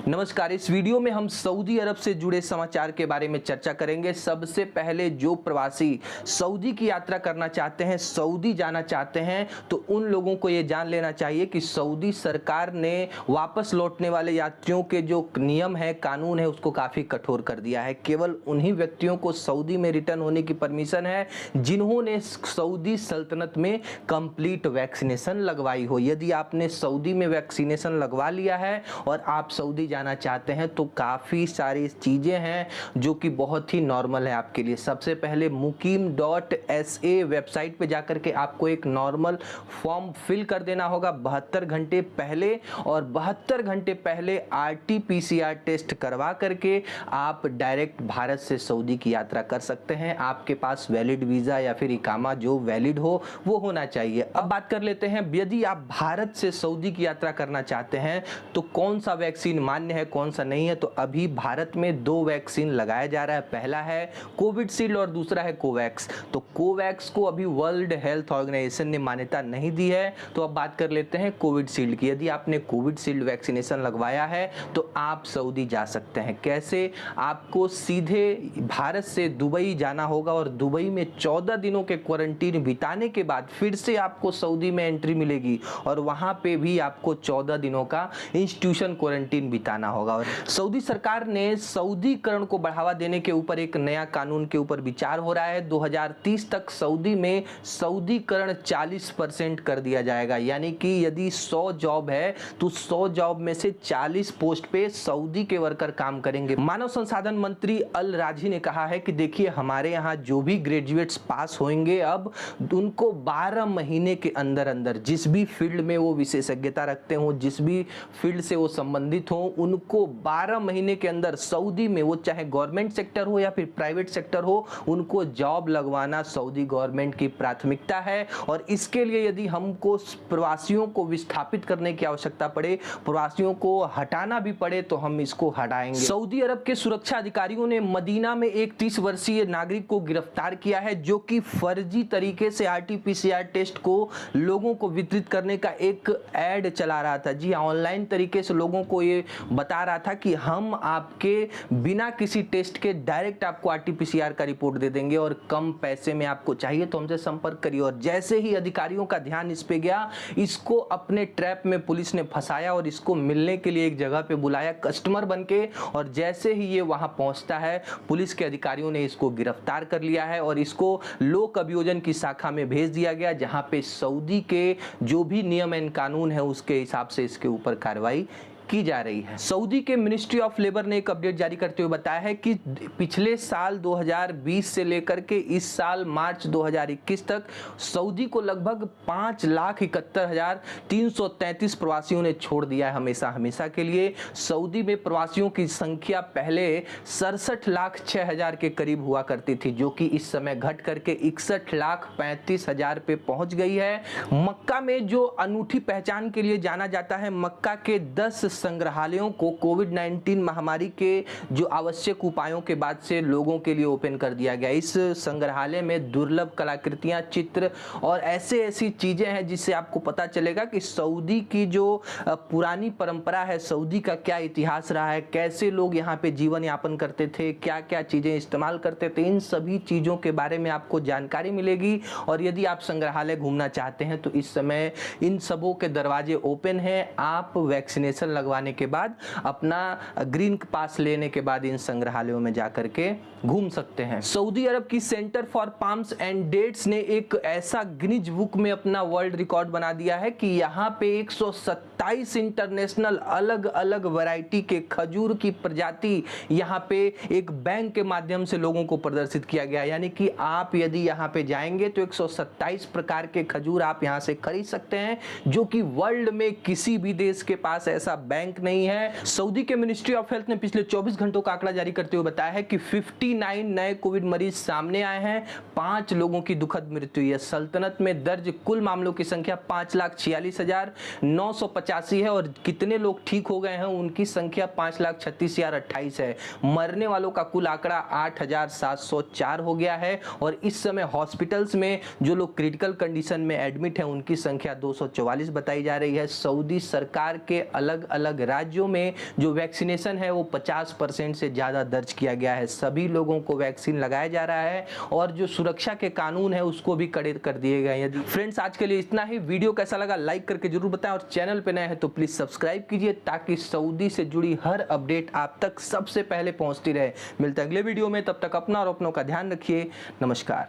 नमस्कार। इस वीडियो में हम सऊदी अरब से जुड़े समाचार के बारे में चर्चा करेंगे। सबसे पहले जो प्रवासी सऊदी की यात्रा करना चाहते हैं, सऊदी जाना चाहते हैं, तो उन लोगों को ये जान लेना चाहिए कि सऊदी सरकार ने वापस लौटने वाले यात्रियों के जो नियम है, कानून है, उसको काफ़ी कठोर कर दिया है। केवल उन्हीं व्यक्तियों को सऊदी में रिटर्न होने की परमिशन है जिन्होंने सऊदी सल्तनत में कंप्लीट वैक्सीनेशन लगवाई हो। यदि आपने सऊदी में वैक्सीनेशन लगवा लिया है और आप सऊदी जाना चाहते हैं तो काफ़ी सारी चीज़ें हैं जो कि बहुत ही नॉर्मल है आपके लिए। सबसे पहले mukim.sa वेबसाइट पे जाकर के आपको एक नॉर्मल फॉर्म फिल कर देना होगा 72 घंटे पहले, और 72 घंटे पहले RT-PCR टेस्ट करवा करके आप डायरेक्ट भारत से सऊदी की यात्रा कर सकते हैं। आपके पास वैलिड वीज़ा या फिर इकामा जो वैलिड हो वो होना चाहिए। अब बात कर लेते हैं, यदि आप भारत से सऊदी की यात्रा करना चाहते हैं तो कौन सा वैक्सीन मान्य है, कौन सा नहीं है। तो अभी भारत में 2 वैक्सीन लगाया जा रहा है। पहला है कोविशील्ड और दूसरा है कोवैक्स। तो कोवैक्स को अभी वर्ल्ड हेल्थ ऑर्गेनाइजेशन ने मान्यता नहीं दी है। तो अब बात कर लेते हैं कोविशील्ड की। यदि आपने कोविशील्ड वैक्सीनेशन लगवाया है तो आप सऊदी जा सकते हैं। कैसे? आपको सीधे भारत से दुबई जाना होगा और दुबई में 14 दिनों के क्वारंटीन बिताने के बाद फिर से आपको सऊदी में एंट्री मिलेगी और वहां पे भी आपको 14 दिनों का इंस्टीट्यूशन क्वारंटीन बिताना होगा। और सऊदी सरकार ने सऊदीकरण को बढ़ावा देने के ऊपर एक नया कानून के ऊपर विचार हो रहा है। 2030 तक सऊदी में सऊदीकरण 40% कर दिया जाएगा। यानी कि यदि 100 जॉब है तो 100 जॉब में से 40 पोस्ट पे सऊदी के वर्कर काम करेंगे। मानव संसाधन मंत्री अल राजी ने कहा है कि देखिए, हमारे यहाँ जो भी ग्रेजुएट्स पास होंगे अब उनको 12 महीने के अंदर अंदर जिस भी फील्ड में वो विशेषज्ञता रखते हो, जिस भी फील्ड से वो संबंधित हो, उनको 12 महीने के अंदर सऊदी में, वो चाहे गवर्नमेंट सेक्टर हो या फिर प्राइवेट सेक्टर हो, उनको जॉब लगवाना सऊदी गवर्नमेंट की प्राथमिकता है। और इसके लिए यदि हमको प्रवासियों को विस्थापित करने की आवश्यकता पड़े, प्रवासियों को हटाना भी पड़े, तो हम इसको हटाएंगे। सऊदी अरब के सुरक्षा अधिकारियों ने मदीना में एक 30 वर्षीय नागरिक को गिरफ्तार किया है जो कि फर्जी तरीके से RT-PCR टेस्ट को लोगों को वितरित करने का एक ऐड चला रहा था। जी, ऑनलाइन तरीके से लोगों को ये बता रहा था कि हम आपके बिना किसी टेस्ट के डायरेक्ट आपको RT-PCR का रिपोर्ट दे देंगे और कम पैसे में आपको चाहिए तो हमसे संपर्क करिए। और जैसे ही अधिकारियों का ध्यान इस पे गया, इसको अपने ट्रैप में पुलिस ने फंसाया और इसको मिलने के लिए एक जगह पे बुलाया कस्टमर बनके। और जैसे ही ये वहां पहुंचता है, पुलिस के अधिकारियों ने इसको गिरफ्तार कर लिया है और इसको लोक अभियोजन की शाखा में भेज दिया गया, जहां पे सऊदी के जो भी नियम एंड कानून है उसके हिसाब से इसके ऊपर कार्रवाई की जा रही है। सऊदी के मिनिस्ट्री ऑफ लेबर ने एक अपडेट जारी करते हुए बताया है कि पिछले साल 2020 से लेकर के इस साल मार्च 2021 तक सऊदी को लगभग 5,71,333 प्रवासियों ने छोड़ दिया है हमेशा के लिए। सऊदी में प्रवासियों की संख्या पहले 67,06,000 के करीब हुआ करती थी, जो कि इस समय घट करके 61,35,000 पे पहुंच गई है। मक्का में जो अनूठी पहचान के लिए जाना जाता है, मक्का के 10 संग्रहालयों को कोविड-19 महामारी के जो आवश्यक उपायों के बाद से लोगों के लिए ओपन कर दिया गया। इस संग्रहालय में दुर्लभ कलाकृतियां, चित्र और ऐसी चीजें हैं जिससे आपको पता चलेगा कि सऊदी की जो पुरानी परंपरा है, सऊदी का क्या इतिहास रहा है, कैसे लोग यहाँ पे जीवन यापन करते थे, क्या क्या चीजें इस्तेमाल करते थे, इन सभी चीजों के बारे में आपको जानकारी मिलेगी। और यदि आप संग्रहालय घूमना चाहते हैं तो इस समय इन सबों के दरवाजे ओपन हैं। आप वैक्सीनेशन लगवाने के बाद, अपना ग्रीन पास लेने के बाद इन संग्रहालयों में जाकर के घूम सकते हैं। सऊदी अरब की centre for palms and dates ने एक ऐसा गिनीज बुक में अपना वर्ल्ड रिकॉर्ड बना दिया है कि यहाँ पे 127 इंटरनेशनल अलग अलग वैरायटी के खजूर की प्रजाति यहाँ पे एक बैंक के माध्यम से लोगों को प्रदर्शित किया गया। यानी कि आप यदि यहाँ पे जाएंगे तो 127 प्रकार के खजूर आप यहाँ से खरीद सकते हैं, जो कि वर्ल्ड में किसी भी देश के पास ऐसा बैंक नहीं है। सऊदी के मिनिस्ट्री ऑफ हेल्थ ने पिछले 24 घंटों का आंकड़ा जारी करते हुए बताया है कि 59 नए कोविड मरीज सामने आए हैं, 5 लोगों की दुखद मृत्यु हुई है। सल्तनत में दर्ज कुल मामलों की संख्या 5,46,985 है और कितने लोग ठीक हो गए हैं उनकी संख्या 5,36,028 है। मरने वालों का कुल आंकड़ा 8,704 हो गया है और इस समय हॉस्पिटल्स में जो लोग क्रिटिकल कंडीशन में एडमिट हैं उनकी संख्या 244 बताई जा रही है। सऊदी सरकार के अलग अलग अलग राज्यों में जो वैक्सीनेशन है वो 50% से ज़्यादा दर्ज किया गया है। सभी लोगों को वैक्सीन लगाया जा रहा है और जो सुरक्षा के कानून है उसको भी कड़े कर दिए गए हैं। फ्रेंड्स, आज के लिए इतना ही। वीडियो कैसा लगा लाइक करके जरूर बताएं और चैनल पे नए हैं तो प्लीज़ सब्सक्राइब कीजिए ताकि सऊदी से जुड़ी हर अपडेट आप तक सबसे पहले पहुंचती रहे। मिलते हैं अगले वीडियो में, तब तक अपना और अपनों का ध्यान रखिए। नमस्कार।